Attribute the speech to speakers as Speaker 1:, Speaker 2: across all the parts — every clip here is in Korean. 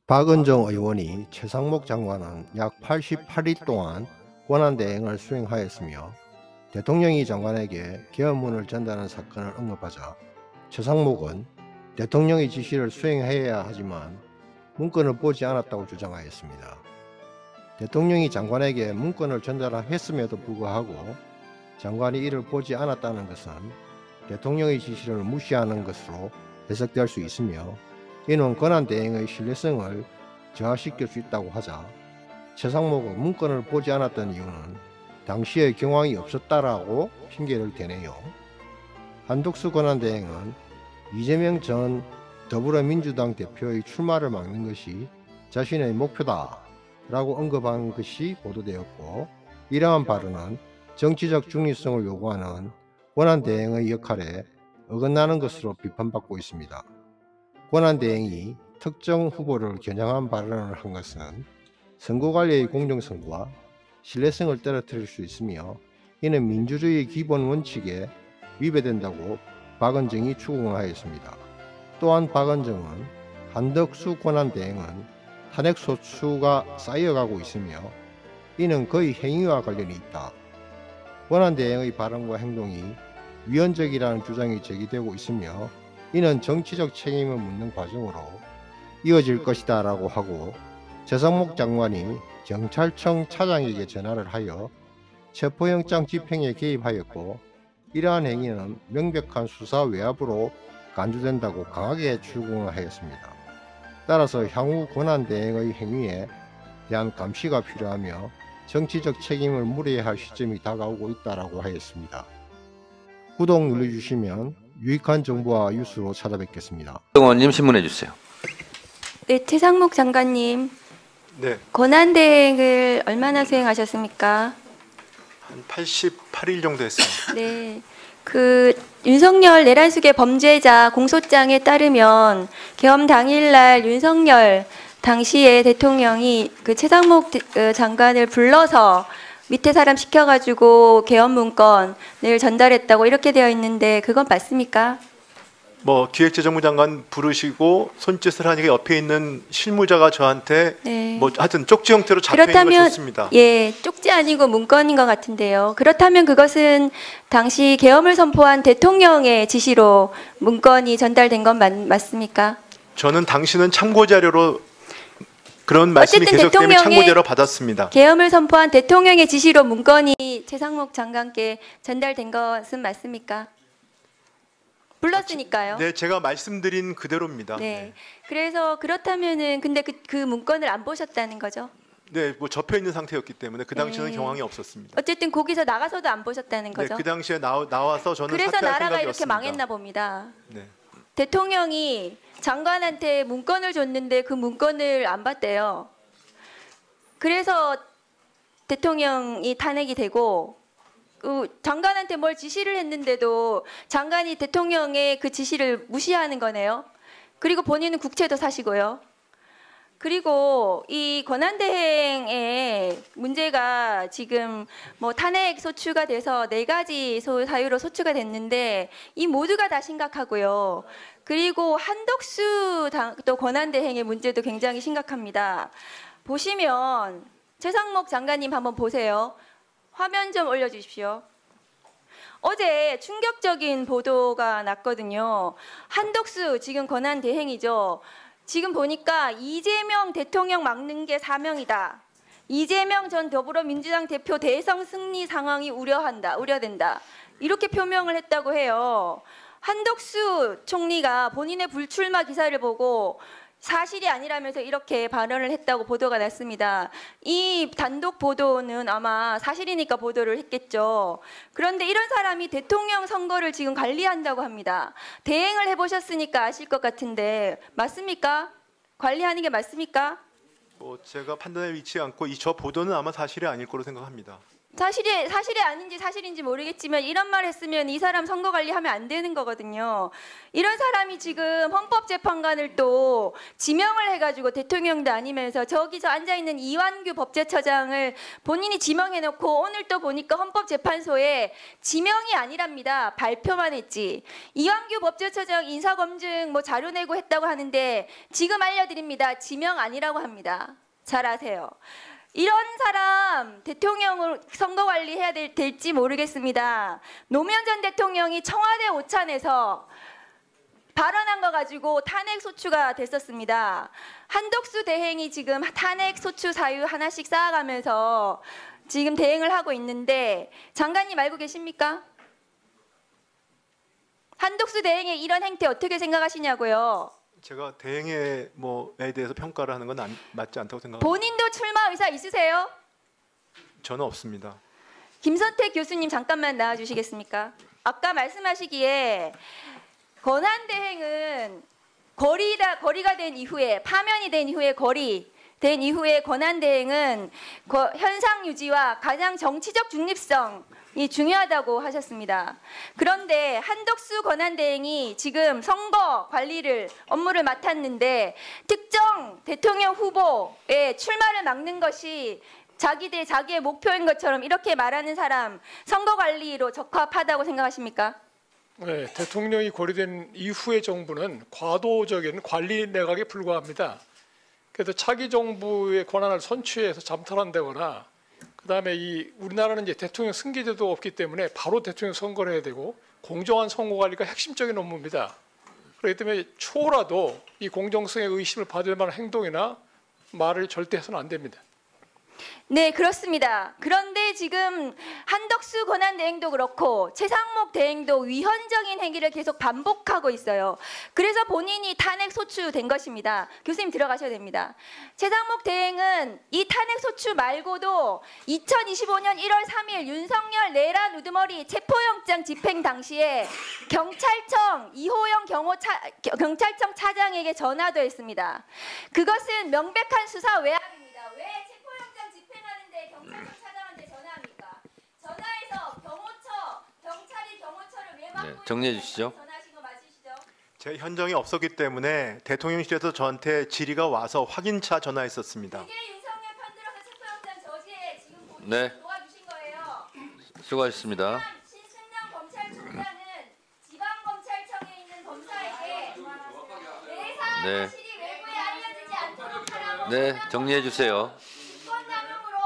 Speaker 1: 박은정 의원이 최상목 장관은 약 88일 동안 권한대행을 수행하였으며 대통령이 장관에게 계엄문을 전달한 사건을 언급하자 최상목은 대통령의 지시를 수행해야 하지만 문건을 보지 않았다고 주장하였습니다. 대통령이 장관에게 문건을 전달했음에도 불구하고 장관이 이를 보지 않았다는 것은 대통령의 지시를 무시하는 것으로 해석될 수 있으며 이는 권한대행의 신뢰성을 저하시킬 수 있다고 하자 최상목은 문건을 보지 않았던 이유는 당시에 경황이 없었다라고 핑계를 대네요. 한덕수 권한대행은 이재명 전 더불어민주당 대표의 출마를 막는 것이 자신의 목표다 라고 언급한 것이 보도되었고, 이러한 발언은 정치적 중립성을 요구하는 권한대행의 역할에 어긋나는 것으로 비판받고 있습니다. 권한대행이 특정 후보를 겨냥한 발언을 한 것은 선거관리의 공정성과 신뢰성을 떨어뜨릴 수 있으며 이는 민주주의의 기본 원칙에 위배된다고 박은정이 추궁하였습니다. 또한 박은정은 한덕수 권한대행은 탄핵소추가 쌓여가고 있으며 이는 그의 행위와 관련이 있다. 권한대행의 발언과 행동이 위헌적이라는 주장이 제기되고 있으며 이는 정치적 책임을 묻는 과정으로 이어질 것이다 라고 하고 최상목 장관이 경찰청 차장에게 전화를 하여 체포영장 집행에 개입하였고 이러한 행위는 명백한 수사 외압으로 간주된다고 강하게 추궁하였습니다. 따라서 향후 권한대행의 행위에 대한 감시가 필요하며 정치적 책임을 물어야 할 시점이 다가오고 있다고 하였습니다. 구독 눌러주시면 유익한 정보와 뉴스로 찾아뵙겠습니다.
Speaker 2: 의원님 신문해 주세요.
Speaker 3: 네, 최상목 장관님.
Speaker 4: 네,
Speaker 3: 권한대행을 얼마나 수행하셨습니까?
Speaker 4: 한 88일 정도 했습니다.
Speaker 3: 네, 윤석열 내란숙의 범죄자 공소장에 따르면 계엄 당일날 윤석열 당시에 대통령이 최상목 장관을 불러서 밑에 사람 시켜가지고 계엄 문건을 전달했다고 이렇게 되어 있는데 그건 맞습니까?
Speaker 4: 뭐 기획재정부 장관 부르시고 손짓을 하니까 옆에 있는 실무자가 저한테
Speaker 3: 네.
Speaker 4: 뭐 하여튼 쪽지 형태로 잡혀 있는 걸 줬습니다.
Speaker 3: 예, 쪽지 아니고 문건인 것 같은데요. 그렇다면 그것은 당시 계엄을 선포한 대통령의 지시로 문건이 전달된 건 맞습니까?
Speaker 4: 저는 당신은 참고 자료로 그런 말씀이 계속 때문에 참고자료 받았습니다.
Speaker 3: 계엄을 선포한 대통령의 지시로 문건이 최상목 장관께 전달된 것은 맞습니까? 불렀으니까요.
Speaker 4: 네, 제가 말씀드린 그대로입니다.
Speaker 3: 네. 그래서 그렇다면은 근데 그 문건을 안 보셨다는 거죠?
Speaker 4: 네, 뭐 접혀 있는 상태였기 때문에 그 당시에는
Speaker 3: 네.
Speaker 4: 경황이 없었습니다.
Speaker 3: 어쨌든 거기서 나가서도 안 보셨다는 거죠?
Speaker 4: 네, 그 당시에 나와서 저는
Speaker 3: 그래서
Speaker 4: 사퇴할
Speaker 3: 나라가 이렇게
Speaker 4: 생각이었습니다.
Speaker 3: 망했나 봅니다.
Speaker 4: 네.
Speaker 3: 대통령이 장관한테 문건을 줬는데 그 문건을 안 봤대요. 그래서 대통령이 탄핵이 되고 장관한테 뭘 지시를 했는데도 장관이 대통령의 그 지시를 무시하는 거네요. 그리고 본인은 국채도 사시고요. 그리고 이 권한대행의 문제가 지금 뭐 탄핵 소추가 돼서 4가지 사유로 소추가 됐는데 이 모두가 다 심각하고요. 그리고 한덕수 또 권한대행의 문제도 굉장히 심각합니다. 보시면 최상목 장관님 한번 보세요. 화면 좀 올려주십시오. 어제 충격적인 보도가 났거든요. 한덕수 지금 권한대행이죠. 지금 보니까 이재명 대통령 막는 게 사명이다. 이재명 전 더불어민주당 대표 대선 승리 상황이 우려된다. 이렇게 표명을 했다고 해요. 한덕수 총리가 본인의 불출마 기사를 보고 사실이 아니라면서 이렇게 발언을 했다고 보도가 났습니다. 이 단독 보도는 아마 사실이니까 보도를 했겠죠. 그런데 이런 사람이 대통령 선거를 지금 관리한다고 합니다. 대행을 해보셨으니까 아실 것 같은데 맞습니까? 관리하는 게 맞습니까?
Speaker 4: 뭐 제가 판단에 위치 않고 저 보도는 아마 사실이 아닐 거로 생각합니다.
Speaker 3: 사실이 아닌지 사실인지 모르겠지만 이런 말 했으면 이 사람 선거 관리하면 안 되는 거거든요. 이런 사람이 지금 헌법재판관을 또 지명을 해가지고 대통령도 아니면서 저기서 앉아있는 이완규 법제처장을 본인이 지명해놓고 오늘 또 보니까 헌법재판소에 지명이 아니랍니다. 발표만 했지. 이완규 법제처장 인사검증 뭐 자료 내고 했다고 하는데 지금 알려드립니다. 지명 아니라고 합니다. 잘 아세요. 이런 사람 대통령을 선거 관리해야 될지 모르겠습니다. 노무현 전 대통령이 청와대 오찬에서 발언한 거 가지고 탄핵 소추가 됐었습니다. 한덕수 대행이 지금 탄핵 소추 사유 하나씩 쌓아가면서 지금 대행을 하고 있는데 장관님 알고 계십니까? 한덕수 대행의 이런 행태 어떻게 생각하시냐고요?
Speaker 4: 제가 대행에 뭐에 대해서 평가를 하는 건 맞지 않다고 생각합니다.
Speaker 3: 본인도 출마 의사 있으세요?
Speaker 4: 저는 없습니다.
Speaker 3: 김선택 교수님 잠깐만 나와주시겠습니까? 아까 말씀하시기에 권한대행은 거리가 된 이후에 파면이 된 이후에 된 이후에 권한대행은 현상 유지와 가장 정치적 중립성이 중요하다고 하셨습니다. 그런데 한덕수 권한대행이 지금 선거 관리를 업무를 맡았는데 특정 대통령 후보의 출마를 막는 것이 자기의 목표인 것처럼 이렇게 말하는 사람 선거 관리로 적합하다고 생각하십니까?
Speaker 2: 네, 대통령이 고려된 이후의 정부는 과도적인 관리 내각에 불과합니다. 그래서 차기 정부의 권한을 선취해서 잠탈한다거나 그다음에 우리나라는 이제 대통령 승계제도 없기 때문에 바로 대통령 선거를 해야 되고 공정한 선거 관리가 핵심적인 업무입니다. 그렇기 때문에 초라도 이 공정성의 의심을 받을 만한 행동이나 말을 절대 해서는 안 됩니다.
Speaker 3: 네, 그렇습니다. 그런데 지금 한덕수 권한대행도 그렇고 최상목 대행도 위헌적인 행위를 계속 반복하고 있어요. 그래서 본인이 탄핵 소추된 것입니다. 교수님 들어가셔야 됩니다. 최상목 대행은 이 탄핵 소추 말고도 2025년 1월 3일 윤석열 내란 우두머리 체포영장 집행 당시에 경찰청 이호영 경찰청 차장에게 전화도 했습니다. 그것은 명백한 수사 외압입니다. 왜 체포영장 집행하는데 경찰청 차장한테 전화합니까? 전화해서 경찰이 왜 막고
Speaker 5: 정리해 주시죠.
Speaker 3: 전화하신 거 맞으시죠?
Speaker 4: 제 현정이 없었기 때문에 대통령실에서 저한테 질의가 와서 확인차 전화했었습니다.
Speaker 3: 이게 윤석열 편들어서 체포영장 저지에 지금 본인이
Speaker 5: 네.
Speaker 3: 도와주신 거예요.
Speaker 5: 수고하셨습니다.
Speaker 3: 신승남 검찰총장은 지방검찰청에 있는 검사에게 내사
Speaker 5: 네.
Speaker 3: 사실이 외부에 알려지지 않도록 하라고
Speaker 5: 네, 정리해 주세요.
Speaker 3: 인권남용으로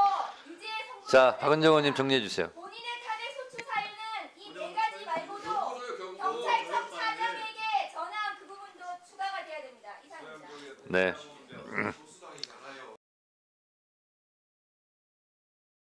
Speaker 3: 유죄에 선고.
Speaker 5: 자, 박은정 의원님 정리해 주세요.
Speaker 3: 본인의 탄핵 소추 사유는 이 네 가지 말고도 경찰청 차장에게 전화한 그 부분도 추가가 돼야 됩니다. 이상입니다.
Speaker 5: 네.